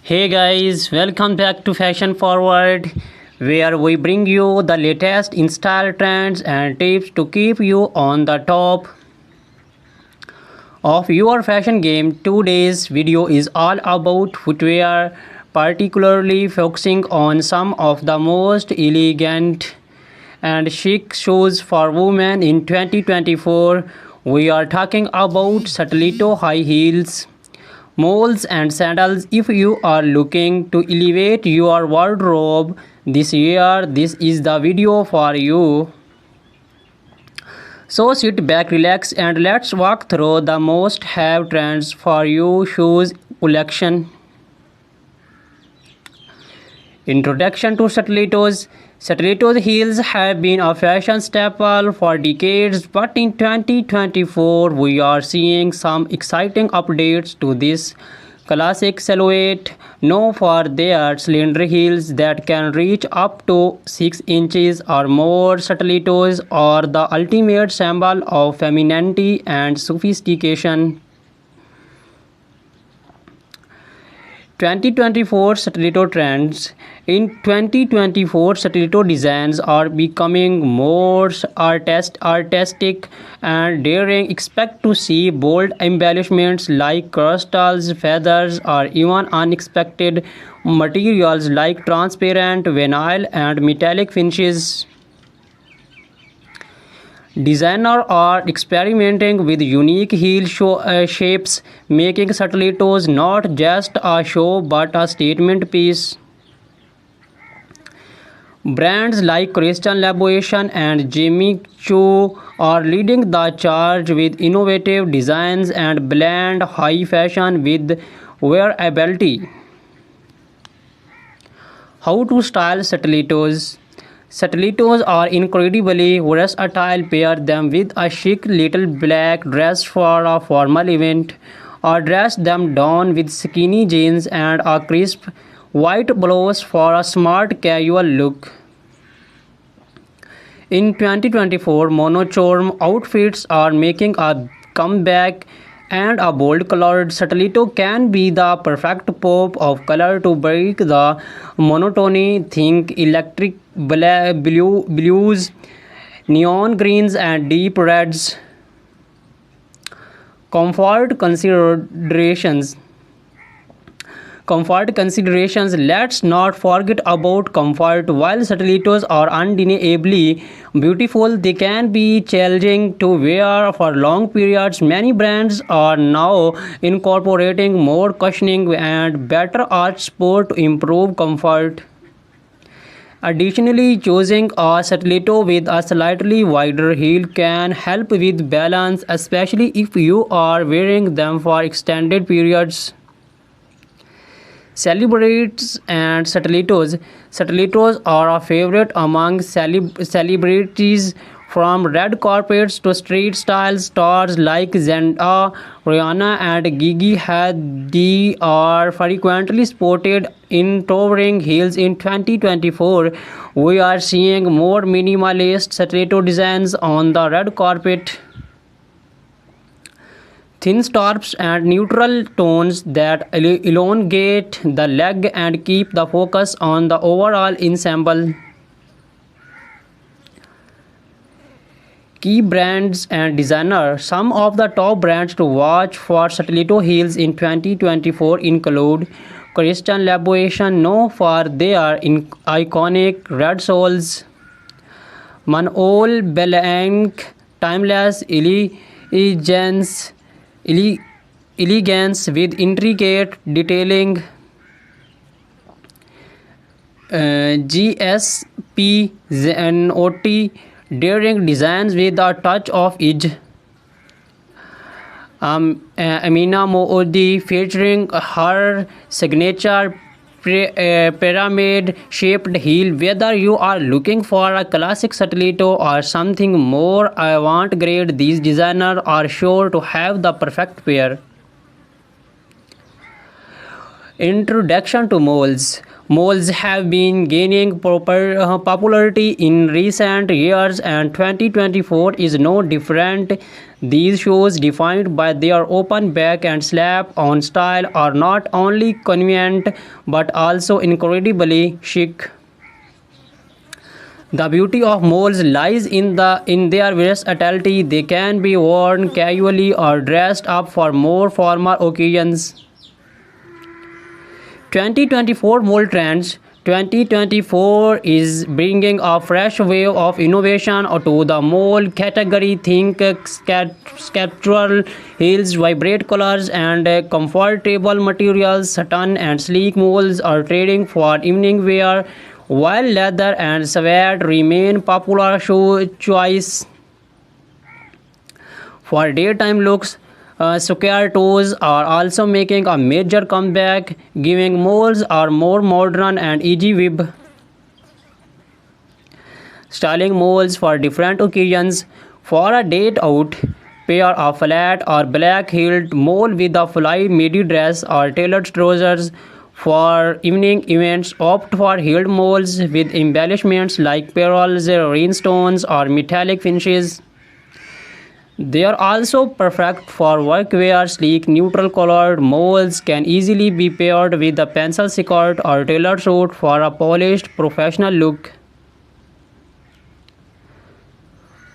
Hey guys, welcome back to Fashion Forward, where we bring you the latest in style trends and tips to keep you on the top of your fashion game. Today's video is all about footwear, particularly focusing on some of the most elegant and chic shoes for women in 2024. We are talking about stiletto high heels, moles and sandals. If you are looking to elevate your wardrobe this year, this is the video for you. So sit back, relax, and let's walk through the most have trends for you shoes collection. Introduction to stilettos. Stilettos heels have been a fashion staple for decades, but in 2024 we are seeing some exciting updates to this classic silhouette, known for their slender heels that can reach up to 6 inches or more. Stilettos are the ultimate symbol of femininity and sophistication. 2024 stiletto trends. In 2024, stiletto designs are becoming more artistic and daring. Expect to see bold embellishments like crystals, feathers, or even unexpected materials like transparent vinyl and metallic finishes. Designers are experimenting with unique shapes, making stilettos not just a show but a statement piece. Brands like Christian Louboutin and Jimmy Choo are leading the charge with innovative designs and blend high fashion with wearability. How to style stilettos? Stilettos are incredibly versatile. Pair them with a chic little black dress for a formal event, or dress them down with skinny jeans and a crisp white blouse for a smart casual look. In 2024, monochrome outfits are making a comeback, and a bold colored stiletto can be the perfect pop of color to break the monotony. Think electric blues, neon greens, and deep reds. Comfort considerations. Let's not forget about comfort. While stilettos are undeniably beautiful, they can be challenging to wear for long periods. Many brands are now incorporating more cushioning and better arch support to improve comfort. Additionally, choosing a stiletto with a slightly wider heel can help with balance, especially if you are wearing them for extended periods. Celebrities and stilettos. Stilettos are a favorite among celebrities, from red carpets to street style. Stars like Zendaya, Rihanna, and Gigi Hadid are frequently spotted in towering heels. In 2024, we are seeing more minimalist stiletto designs on the red carpet. Thin straps and neutral tones that elongate the leg and keep the focus on the overall ensemble. Key brands and designers. Some of the top brands to watch for stiletto heels in 2024 include Christian Louboutin, known for their iconic red soles; Manol Blahnik, timeless elegance with intricate detailing; GSP Zenotti, daring designs with a touch of edge; Amina Moody, featuring her signature pyramid-shaped heel. Whether you are looking for a classic stiletto or something more avant-garde, these designers are sure to have the perfect pair. Introduction to moles. Malls have been gaining popularity in recent years, and 2024 is no different. These shoes, defined by their open back and slap-on style, are not only convenient but also incredibly chic. The beauty of moles lies in their versatility. They can be worn casually or dressed up for more formal occasions. 2024 Mole Trends. 2024 is bringing a fresh wave of innovation to the mole category. Think sculptural heels, vibrant colors, and comfortable materials. Satin and sleek moles are trading for evening wear, while leather and suede remain popular shoe choice for daytime looks. Square toes are also making a major comeback, giving moles a more modern and easy web styling moles for different occasions. For a date out, pair a flat or black heeled mole with a fly midi dress or tailored trousers. For evening events, opt for heeled moles with embellishments like pearls, rhinestones, or metallic finishes. They are also perfect for workwear. Sleek, neutral-colored moles can easily be paired with a pencil skirt or tailored suit for a polished, professional look.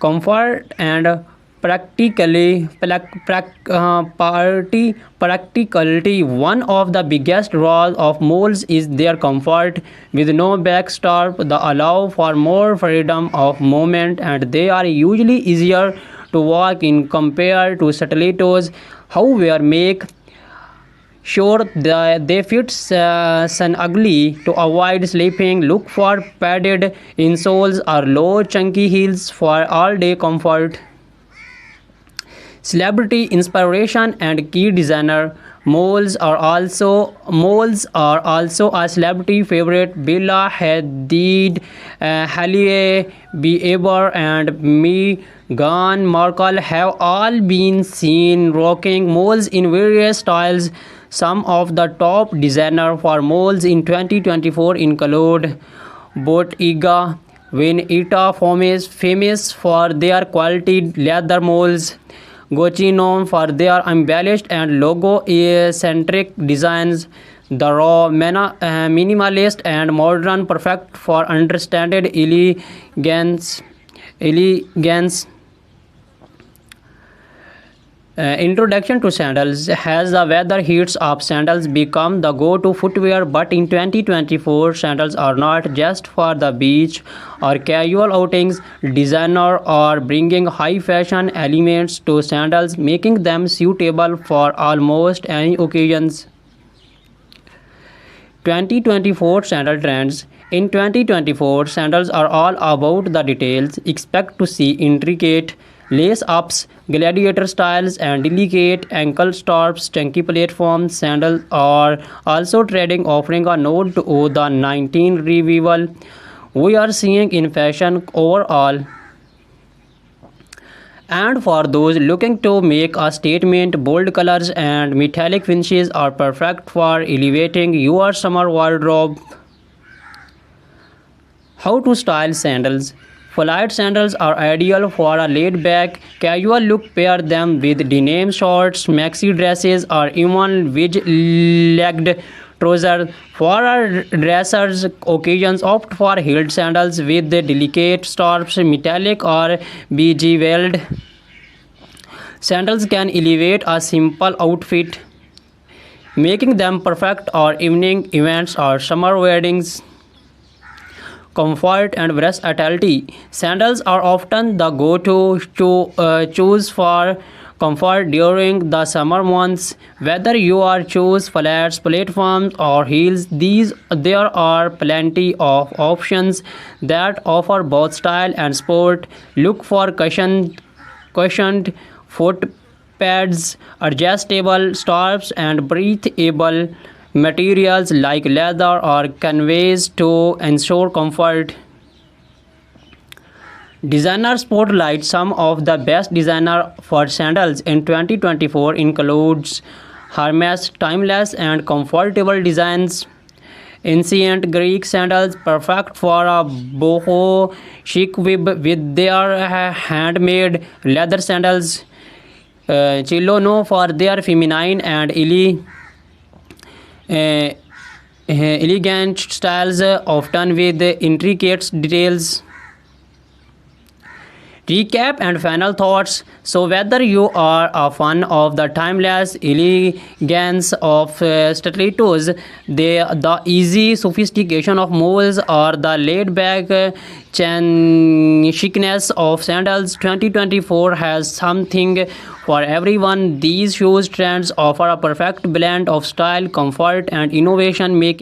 Comfort and practicality. One of the biggest draws of moles is their comfort. With no backstrap, they allow for more freedom of movement, and they are usually easier to walk in compared to stilettos. However, make sure that they fit snugly to avoid slipping. Look for padded insoles or low chunky heels for all-day comfort. Celebrity inspiration and key designer. Moles are also a celebrity favorite. Bella Hadid, Hailey Bieber, and Meghan Markle have all been seen rocking moles in various styles. Some of the top designers for moles in 2024 include Bottega Veneta, famous for their quality leather moles. Gucci, known for their embellished and logo-centric designs. The raw, minimalist, and modern, perfect for understated elegance. Introduction to sandals. Has the weather heats up, sandals become the go-to footwear, but in 2024 sandals are not just for the beach or casual outings. Designers are bringing high fashion elements to sandals, making them suitable for almost any occasions. 2024 Sandal Trends. In 2024, sandals are all about the details. Expect to see intricate lace-ups, gladiator styles, and delicate ankle straps. Chunky platform sandals are also trending, offering a nod to the 19 revival we are seeing in fashion overall. And for those looking to make a statement, bold colors and metallic finishes are perfect for elevating your summer wardrobe. How to style sandals. Flight sandals are ideal for a laid-back, casual look. Pair them with denim shorts, maxi dresses, or even wedge-legged trousers. For a dressers occasions, opt for heeled sandals with delicate straps. Metallic or bejeweled sandals can elevate a simple outfit, making them perfect for evening events or summer weddings. Comfort and versatility. Sandals are often the go-to choose for comfort during the summer months. Whether you are choose flats, platforms, or heels, there are plenty of options that offer both style and sport. Look for cushioned foot pads, adjustable straps, and breathable materials like leather or canvas to ensure comfort. Designer spotlight. Some of the best designer for sandals in 2024 includes Hermes. Timeless and comfortable designs Ancient Greek sandals, perfect for a boho chic with their handmade leather sandals. Chilo no for their feminine and uh, elegant styles, often with intricate details. Recap and final thoughts. So, whether you are a fan of the timeless elegance of stilettos, the easy sophistication of moles, or the laid back chicness of sandals, 2024 has something for everyone. These shoes trends offer a perfect blend of style, comfort, and innovation, making